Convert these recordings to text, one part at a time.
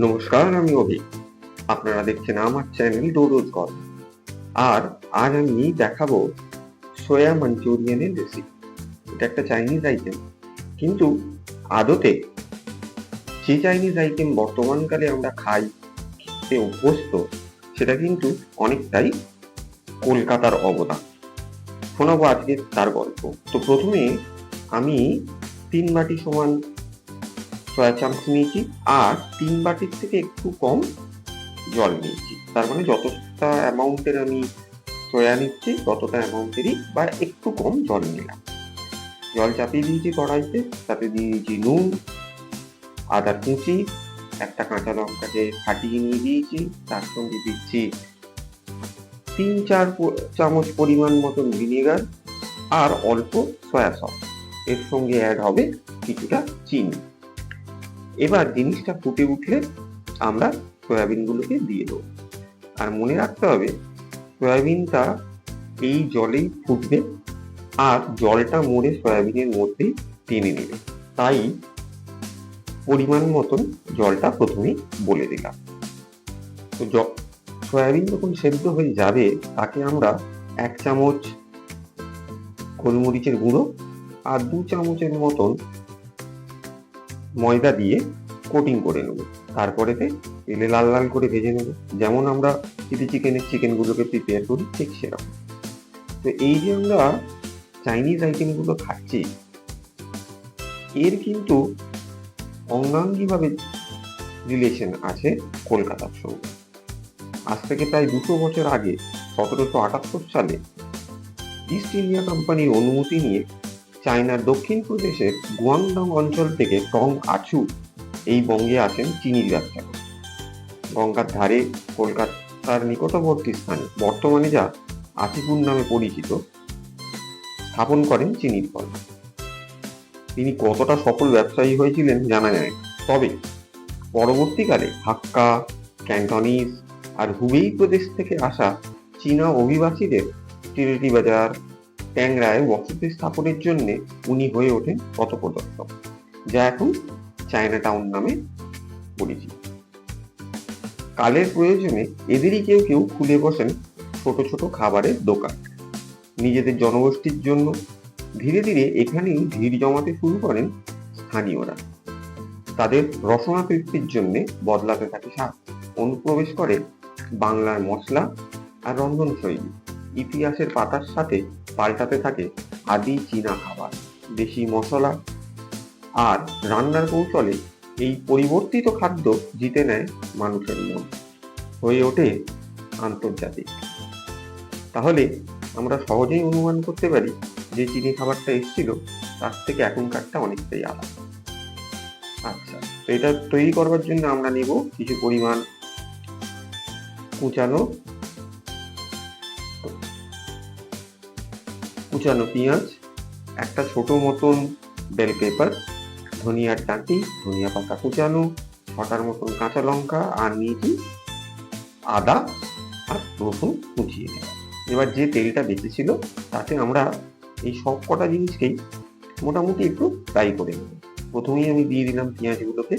নমস্কার, আমি অভি। আপনারা দেখছেন আমার চ্যানেল ডোডোজ গল্প। আর আজ আমি দেখাবো সোয়া মাঞ্চুরিয়ানের রেসিপি। এটা একটা চাইনিজ আইটেম, কিন্তু আদতে যে চাইনিজ আইটেম বর্তমানকালে আমরা খাই, খেতে অভ্যস্ত, সেটা কিন্তু অনেকটাই কলকাতার অবদান। শোনাবো আজকে তার গল্প। তো প্রথমে আমি 3 বাটি সমান সয়া চাংস নিয়েছি, আর 3 বাটির থেকে একটু কম জল নিয়েছি। তার মানে যতটা অ্যামাউন্টের আমি সয়া নিচ্ছি ততটা অ্যামাউন্টেরই বা একটু কম জল নিলাম। জল চাপিয়ে দিয়েছি কড়াইতে, তাতে দিয়ে দিয়েছি নুন, আদা কুচি, একটা কাঁচা লঙ্কাকে ফাটিয়ে নিয়ে দিয়েছি, তার সঙ্গে দিচ্ছি 3-4 চামচ পরিমাণ মতন ভিনেগার আর অল্প সয়া সস। এর সঙ্গে অ্যাড হবে কিছুটা চিনি। এবার জিনিসটা ফুটে উঠলে আমরা সয়াবিনগুলোকে দিয়ে দেবো। আর মনে রাখতে হবে, সয়াবিনটা এই জলেই ফুটবে আর জলটা মরে সয়াবিনের মধ্যেই টেনে নেবে। তাই পরিমাণ মতন জলটা প্রথমেই বলে দিলাম। তো সয়াবিন যখন সেদ্ধ হয়ে যাবে, তাকে আমরা 1 চামচ গোলমরিচের গুঁড়ো আর 2 চামচের মতন ময়দা দিয়ে কোটিং করে নেব। তারপরেতে তেলে লাল লাল করে ভেজে নেব, যেমন আমরা চিলি চিকেনগুলোকে প্রিপেয়ার করি ঠিক সেরকম। তো এই যে আমরা চাইনিজ আইটেমগুলো খাচ্ছি, এর কিন্তু অঙ্গাঙ্গিভাবে রিলেশন আছে কলকাতার সঙ্গে। আজ থেকে প্রায় 200 বছর আগে 1778 সালে ইস্ট ইন্ডিয়া কোম্পানির অনুমতি নিয়ে চায়নার দক্ষিণ প্রদেশের গুয়াংডং অঞ্চল থেকে টং আছু এই বঙ্গে আসেন চিনির ব্যবসা করে। গঙ্গার ধারে কলকাতার নিকটবর্তী স্থানে, বর্তমানে যা আচিপুর নামে পরিচিত, স্থাপন করেন চিনির কল। তিনি কতটা সফল ব্যবসায়ী হয়েছিলেন জানা যায় না, তবে পরবর্তীকালে হাক্কা, ক্যান্টনিজ আর হুবেই প্রদেশ থেকে আসা চীনা অভিবাসীদের টিরিটি বাজার, ট্যাংরায় বসতি স্থাপনের জন্য উনি হয়ে ওঠেন পথপ্রদর্শক, যা এখন চায়না টাউন নামে পরিচিত। কালের প্রয়োজনে এদেরই কেউ কেউ খুলে বসেন ছোট ছোট খাবারের দোকান নিজেদের জনগোষ্ঠীর জন্য। ধীরে ধীরে এখানেই ভিড় জমাতে শুরু করেন স্থানীয়রা। তাদের রসনা তৃপ্তির জন্য বদলাতে থাকে স্বাদ, অনুপ্রবেশ করে বাংলার মশলা আর রন্ধনশৈলী। ইতিহাসের পাতার সাথে পাল্টাতে থাকে আদি চীনা খাবার, দেশি মশলা আর রান্নার কৌশলে। এই পরিবর্তিত খাদ্য জিতে নেয় মানুষের মন, হয়ে ওঠে আন্তর্জাতিক। তাহলে আমরা সহজেই অনুমান করতে পারি যে চিনি খাবারটা এসেছিল তার থেকে এখনকারটা অনেকটাই আলাদা। আচ্ছা, তো এটা তৈরি করবার জন্য আমরা নেব কিছু পরিমাণ কুচানো পেঁয়াজ, একটা ছোট মতন বেল পেপার, ধনিয়ার ডাঁটি, ধনিয়া পাতা কুচানো, 6টার মতন কাঁচা লঙ্কা, আর নিয়েছি আদা আর রসুন কুচিয়ে নেওয়া। এবার যে তেলটা বেঁচেছিল তাতে আমরা এই সব কটা জিনিসকেই মোটামুটি একটু ফ্রাই করে নেব। প্রথমেই আমি দিয়ে দিলাম পেঁয়াজগুলোকে,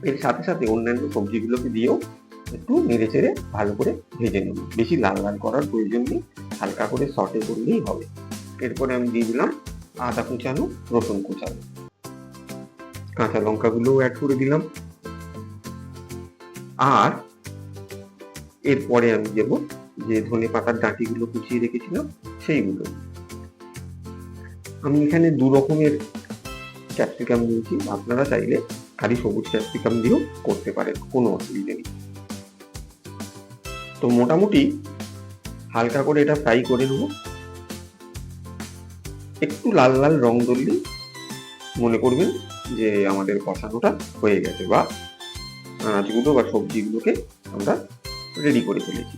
এর সাথে সাথে অন্যান্য সবজিগুলোকে দিয়েও একটু নেড়ে চেড়ে ভালো করে ভেজে নেব। বেশি লাল লাল করার প্রয়োজন নেই, হালকা করে সটে করলেই হবে। এরপরে আমি দিয়ে দিলাম আদা কুচানো, রসুন কুচানো, কাঁচা লঙ্কাগুলোও অ্যাড করে দিলাম। আর এরপরে আমি দেবো যে ধনে পাতার ডাঁটিগুলো কুচিয়ে রেখেছিলাম সেইগুলো। আমি এখানে 2 রকমের ক্যাপসিকাম দিয়েছি, আপনারা চাইলে খালি সবুজ ক্যাপসিকাম দিয়েও করতে পারেন, কোনো অসুবিধা নেই। তো মোটামুটি হালকা করে এটা ফ্রাই করে নেব। একটু লাল লাল রং ধরলেই মনে করবেন যে আমাদের কষানোটা হয়ে গেছে, বা আনাজগুলো বা সবজিগুলোকে আমরা রেডি করে ফেলেছি।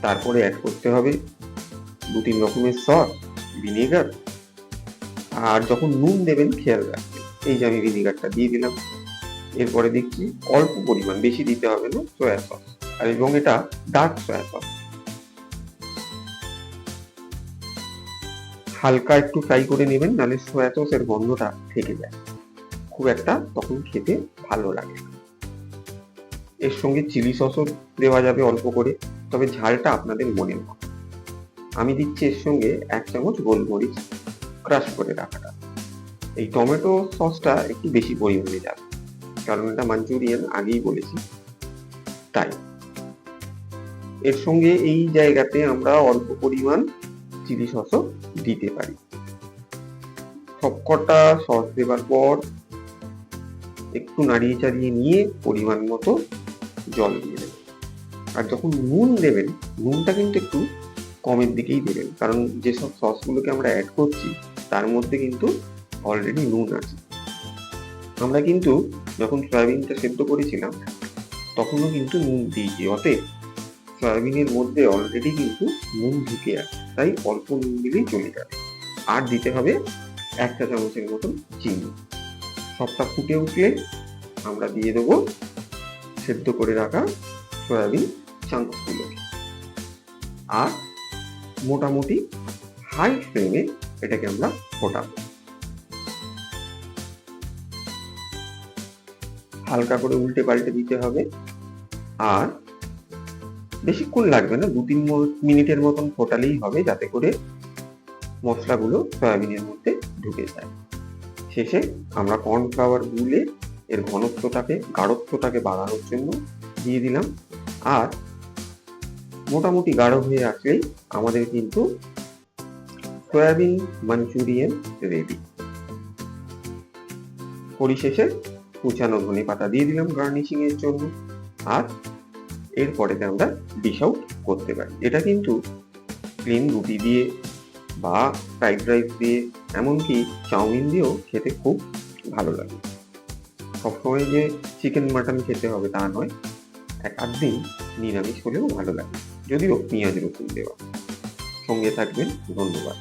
তারপরে অ্যাড করতে হবে 2-3 রকমের সস, ভিনেগার, আর যখন নুন দেবেন খেয়াল রাখবেন। এই যে আমি ভিনেগারটা দিয়ে দিলাম। এরপরে দিচ্ছি অল্প পরিমাণ, বেশি দিতে হবে না, সয়া সস, আর এবং এটা ডার্ক সয়া সস। হালকা একটু ফ্রাই করে নেবেন, নাহলে সয়া সসের গন্ধটা থেকে যায়, খুব একটা তখন খেতে ভালো লাগে। এর সঙ্গে চিলি সসও দেওয়া যাবে অল্প করে, তবে ঝালটা আপনাদের মনের মতো। আমি দিচ্ছি এর সঙ্গে 1 চামচ গোলমরিচ ক্রাশ করে রাখাটা। এই টমেটো সসটা একটু বেশি পরিমাণে যাবে, কারণ এটা মাঞ্চুরিয়ান আগেই বলেছি তাই। এর সঙ্গে এই জায়গাতে আমরা অল্প পরিমাণ চিলি সসও দিতে পারি। সবকটা সস দেবার পর একটু নাড়িয়ে চাড়িয়ে নিয়ে পরিমাণ মতো জল দিয়ে দেবেন। আর যখন নুন দেবেন, নুনটা কিন্তু একটু কমের দিকেই দেবেন, কারণ যেসব সসগুলোকে আমরা অ্যাড করছি তার মধ্যে কিন্তু অলরেডি নুন আছে। আমরা কিন্তু যখন সয়াবিনটা সেদ্ধ করেছিলাম তখনও কিন্তু নুন দিয়েছি, অতএব সয়াবিনের মধ্যে অলরেডি কিন্তু নুন ঢুকে আছে, তাই অল্প নুন দিলেই চলে যাবে। আর দিতে হবে 1 চা চামচের মতন চিনি। সবটা ফুটে উঠলে আমরা দিয়ে দেবো সেদ্ধ করে রাখা সয়াবিন চাঙ্কসগুলো। আর মোটামুটি হাই ফ্লেমে এটাকে আমরা ফোটাবো। হালকা করে উল্টে পাল্টে দিতে হবে, আর বেশিক্ষণ লাগবে না, 2-3 মিনিটের মতন ফোটালেই হবে, যাতে করে মশলাগুলো সয়াবিনের মধ্যে ঢুকে যায়। শেষে আমরা কর্নফ্লাওয়ার গুলে এর ঘনত্বটাকে গাঢ়ত্বটাকে বাড়ানোর জন্য দিয়ে দিলাম। আর মোটামুটি গাঢ় হয়ে আসলেই আমাদের কিন্তু সয়াবিন মাঞ্চুরিয়ান রেডি। পরিশেষে কুচানো ধনেপাতা দিয়ে দিলাম গার্নিশিং এর জন্য। আর এরপরেতে আমরা ডিশ আউট করতে পারি। এটা কিন্তু প্লেন রুটি দিয়ে বা ফ্রাইড রাইস দিয়ে, এমনকি চাউমিন দিয়েও খেতে খুব ভালো লাগে। সবসময় যে চিকেন মাটন খেতে হবে তা নয়, এক আধ দিন নিরামিষ হলেও ভালো লাগে, যদিও পেঁয়াজ রসুন দেওয়া। সঙ্গে থাকবেন, ধন্যবাদ।